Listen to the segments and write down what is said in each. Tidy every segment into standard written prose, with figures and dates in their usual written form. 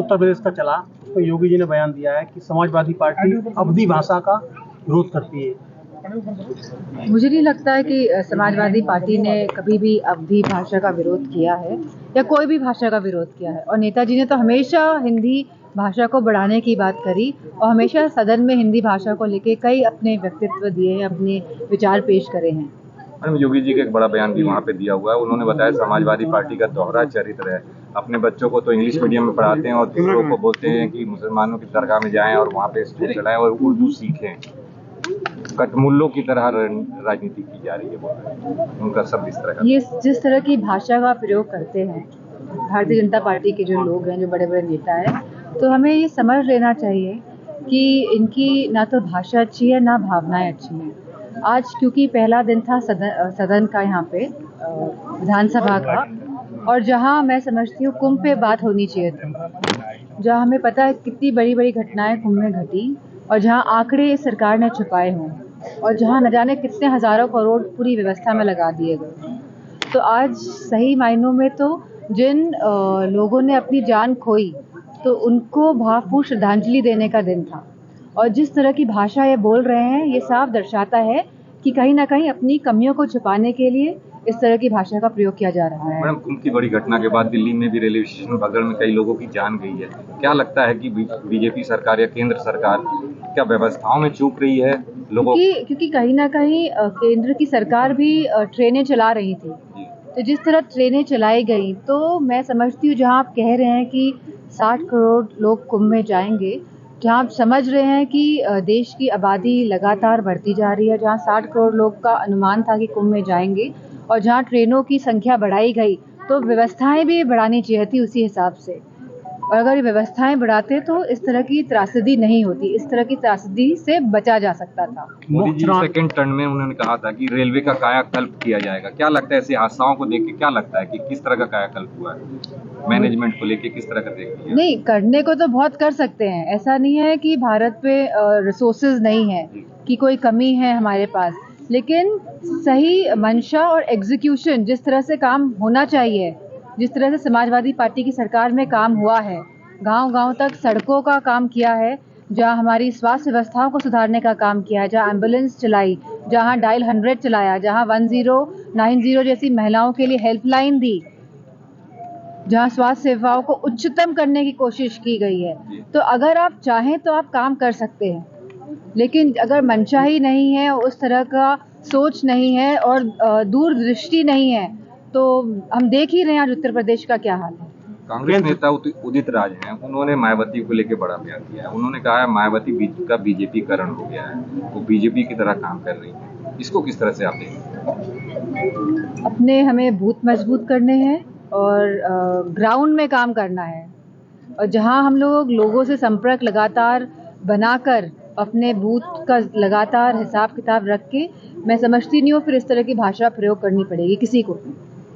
उत्तर प्रदेश का चला, तो योगी जी ने बयान दिया है कि समाजवादी पार्टी अवधी भाषा का विरोध करती है। मुझे नहीं लगता है कि समाजवादी पार्टी ने कभी भी अवधी भाषा का विरोध किया है या कोई भी भाषा का विरोध किया है। और नेताजी ने तो हमेशा हिंदी भाषा को बढ़ाने की बात करी और हमेशा सदन में हिंदी भाषा को लेके कई अपने व्यक्तित्व दिए हैं, अपने विचार पेश करे हैं। मैडम, योगी जी का एक बड़ा बयान भी वहाँ पे दिया हुआ है। उन्होंने बताया समाजवादी पार्टी का दोहरा चरित्र है। अपने बच्चों को तो इंग्लिश मीडियम में पढ़ाते हैं और दूसरों को बोलते हैं कि मुसलमानों की दरगाह में जाएं और वहाँ पे स्कूल चलाएं और उर्दू सीखें। कटमुल्लों की तरह राजनीति की जा रही है, बोल रहे हैं। उनका सब इस तरह का, ये जिस तरह की भाषा का प्रयोग करते हैं भारतीय जनता पार्टी के जो लोग हैं, जो बड़े बड़े नेता हैं, तो हमें ये समझ लेना चाहिए कि इनकी ना तो भाषा अच्छी है ना भावनाएं अच्छी हैं। आज क्योंकि पहला दिन था सदन का यहाँ पे विधानसभा का, और जहाँ मैं समझती हूँ कुंभ पे बात होनी चाहिए थी, जहाँ हमें पता है कितनी बड़ी बड़ी घटनाएं कुंभ में घटी और जहाँ आंकड़े सरकार ने छुपाए हों और जहाँ न जाने कितने हज़ारों करोड़ पूरी व्यवस्था में लगा दिए गए। तो आज सही मायनों में तो जिन लोगों ने अपनी जान खोई तो उनको भावपूर्ण श्रद्धांजलि देने का दिन था। और जिस तरह की भाषा ये बोल रहे हैं, ये साफ दर्शाता है कि कहीं ना कहीं अपनी कमियों को छुपाने के लिए इस तरह की भाषा का प्रयोग किया जा रहा है। मैडम, कुंभ की बड़ी घटना के बाद दिल्ली में भी रेलवे स्टेशन बगल में कई लोगों की जान गई है। क्या लगता है कि बीजेपी सरकार या केंद्र सरकार क्या व्यवस्थाओं में चूक रही है लोगों? क्योंकि कहीं ना कहीं केंद्र की सरकार भी ट्रेनें चला रही थी, तो जिस तरह ट्रेनें चलाई गई, तो मैं समझती हूँ जहाँ आप कह रहे हैं कि 60 करोड़ लोग कुंभ में जाएंगे, जहाँ आप समझ रहे हैं कि देश की आबादी लगातार बढ़ती जा रही है, जहाँ 60 करोड़ लोग का अनुमान था कि कुंभ में जाएंगे और जहाँ ट्रेनों की संख्या बढ़ाई गई, तो व्यवस्थाएं भी बढ़ानी चाहिए थी उसी हिसाब से। और अगर ये व्यवस्थाएं बढ़ाते तो इस तरह की त्रासदी नहीं होती, इस तरह की त्रासदी से बचा जा सकता था। मोदी जी सेकंड टर्न में उन्होंने कहा था कि रेलवे का कायाकल्प किया जाएगा। क्या लगता है ऐसे हादसाओं को देख के क्या लगता है कि किस तरह का कायाकल्प हुआ है? मैनेजमेंट को लेके किस तरह का देखती है? नहीं, करने को तो बहुत कर सकते हैं। ऐसा नहीं है कि भारत पे रिसोर्सेज नहीं है, कि कोई कमी है हमारे पास, लेकिन सही मंशा और एग्जीक्यूशन, जिस तरह से काम होना चाहिए, जिस तरह से समाजवादी पार्टी की सरकार में काम हुआ है, गांव-गांव तक सड़कों का काम किया है, जहां हमारी स्वास्थ्य व्यवस्थाओं को सुधारने का काम किया है, जहां एम्बुलेंस चलाई, जहां डायल 100 चलाया, जहां 1090 जैसी महिलाओं के लिए हेल्पलाइन दी, जहां स्वास्थ्य सेवाओं को उच्चतम करने की कोशिश की गई है। तो अगर आप चाहें तो आप काम कर सकते हैं, लेकिन अगर मंशा ही नहीं है, उस तरह का सोच नहीं है और दूरदृष्टि नहीं है, तो हम देख ही रहे हैं आज उत्तर प्रदेश का क्या हाल है। कांग्रेस नेता उदित राज हैं, उन्होंने मायावती को लेकर बड़ा बयान दिया है। उन्होंने कहा है मायावती का बीजेपीकरण हो गया है, वो बीजेपी की तरह काम कर रही है। इसको किस तरह से आप देखें? अपने हमें बूथ मजबूत करने हैं और ग्राउंड में काम करना है, और जहां हम लोगों से संपर्क लगातार बनाकर अपने बूथ का लगातार हिसाब किताब रख के, मैं समझती नहीं हूँ फिर इस तरह की भाषा प्रयोग करनी पड़ेगी किसी को।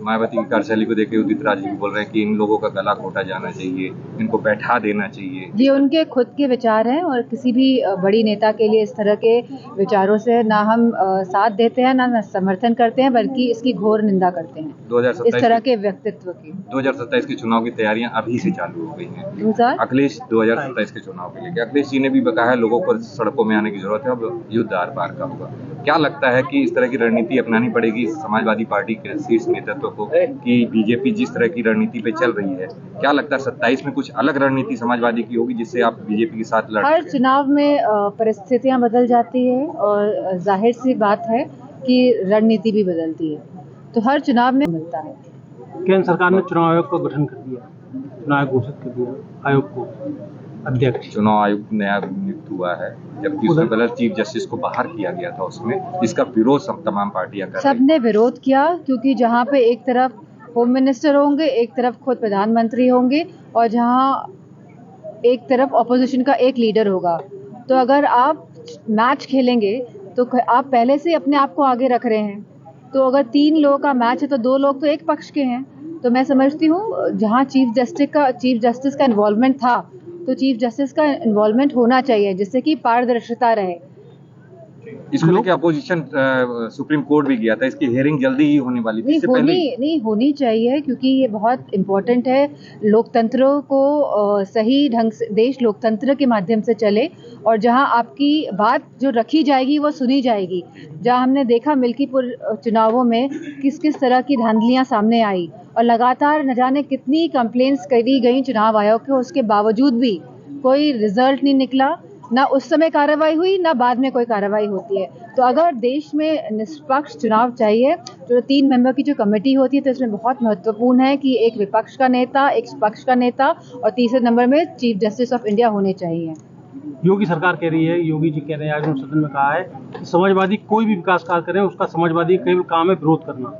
मायावती की कार्यशैली को देखे उदित राज जी बोल रहे हैं कि इन लोगों का गला घोटा जाना चाहिए, इनको बैठा देना चाहिए। ये उनके खुद के विचार हैं और किसी भी बड़ी नेता के लिए इस तरह के विचारों से ना हम साथ देते हैं, ना समर्थन करते हैं, बल्कि इसकी घोर निंदा करते हैं 2027 इस तरह के व्यक्तित्व की। 2027 के चुनाव की तैयारियां अभी से चालू हो गई हैं। अखिलेश 2027 के चुनाव के लिए अखिलेश जी ने भी कहा है लोगों को सड़कों में आने की जरूरत है, अब युद्ध आर पार का होगा। क्या लगता है कि इस तरह की रणनीति अपनानी पड़ेगी समाजवादी पार्टी के शीर्ष नेतृत्व को कि बीजेपी जिस तरह की रणनीति पे चल रही है, क्या लगता है 27 में कुछ अलग रणनीति समाजवादी की होगी जिससे आप बीजेपी के साथ लड़? हर चुनाव में परिस्थितियां बदल जाती है और जाहिर सी बात है कि रणनीति भी बदलती है, तो हर चुनाव में मिलता है। केंद्र सरकार ने चुनाव आयोग का गठन कर दिया, चुनाव आयोग घोषित कर दिया, आयोग को अध्यक्ष। चुनाव आयोग नया नियुक्त हुआ है, जबकि उसमें पहले चीफ जस्टिस को बाहर किया गया था। उसमें इसका विरोध तमाम पार्टियां कर रही हैं। सबने विरोध किया, क्योंकि जहां पे एक तरफ होम मिनिस्टर होंगे, एक तरफ खुद प्रधानमंत्री होंगे और जहां एक तरफ ऑपोजिशन का एक लीडर होगा, तो अगर आप मैच खेलेंगे तो आप पहले से अपने आप को आगे रख रहे हैं। तो अगर 3 लोगों का मैच है तो 2 लोग तो एक पक्ष के हैं। तो मैं समझती हूँ जहाँ चीफ जस्टिस का इन्वॉल्वमेंट था, तो चीफ जस्टिस का इन्वॉल्वमेंट होना चाहिए, जिससे कि पारदर्शिता रहे। इसको लेकर अपोजिशन सुप्रीम कोर्ट भी गया था, इसकी हियरिंग जल्दी ही होने वाली थी। नहीं होनी चाहिए, क्योंकि ये बहुत इम्पोर्टेंट है। लोकतंत्र को सही ढंग से, देश लोकतंत्र के माध्यम से चले और जहां आपकी बात जो रखी जाएगी वो सुनी जाएगी। जहां हमने देखा मिल्कीपुर चुनावों में किस किस तरह की धांधलियां सामने आई और लगातार न जाने कितनी कंप्लेंट्स करी गई चुनाव आयोग के, उसके बावजूद भी कोई रिजल्ट नहीं निकला। ना उस समय कार्रवाई हुई, ना बाद में कोई कार्रवाई होती है। तो अगर देश में निष्पक्ष चुनाव चाहिए तो 3 मेंबर की जो कमेटी होती है, तो इसमें बहुत महत्वपूर्ण है कि एक विपक्ष का नेता, एक पक्ष का नेता और तीसरे नंबर में चीफ जस्टिस ऑफ इंडिया होने चाहिए। योगी सरकार कह रही है, योगी जी कह रहे हैं, आज उन्होंने सदन में कहा है कि समाजवादी कोई भी विकास कार्य करें उसका समाजवादी केवल काम है विरोध करना।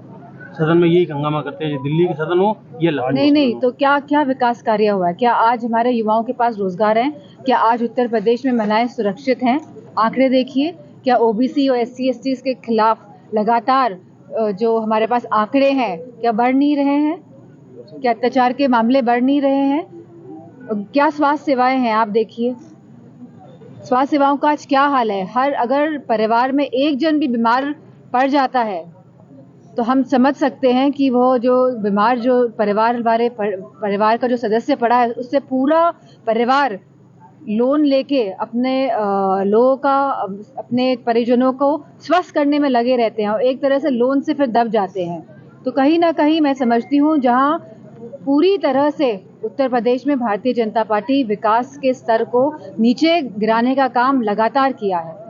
सदन में यही हंगामा करते हैं, दिल्ली के सदन हो ये नहीं, तो क्या विकास कार्य हुआ है? क्या आज हमारे युवाओं के पास रोजगार है? क्या आज उत्तर प्रदेश में महिलाएं सुरक्षित हैं? आंकड़े देखिए। क्या ओबीसी और SC ST के खिलाफ लगातार जो हमारे पास आंकड़े हैं, क्या बढ़ नहीं रहे हैं? क्या अत्याचार के मामले बढ़ नहीं रहे हैं? क्या स्वास्थ्य सेवाएं हैं? आप देखिए स्वास्थ्य सेवाओं का आज क्या हाल है। अगर परिवार में एक जन भी बीमार पड़ जाता है तो हम समझ सकते हैं कि वो जो बीमार जो परिवार का जो सदस्य पड़ा है, उससे पूरा परिवार लोन लेके अपने लोगों का, अपने परिजनों को स्वस्थ करने में लगे रहते हैं और एक तरह से लोन से फिर दब जाते हैं। तो कहीं ना कहीं मैं समझती हूँ जहाँ पूरी तरह से उत्तर प्रदेश में भारतीय जनता पार्टी विकास के स्तर को नीचे गिराने का काम लगातार किया है।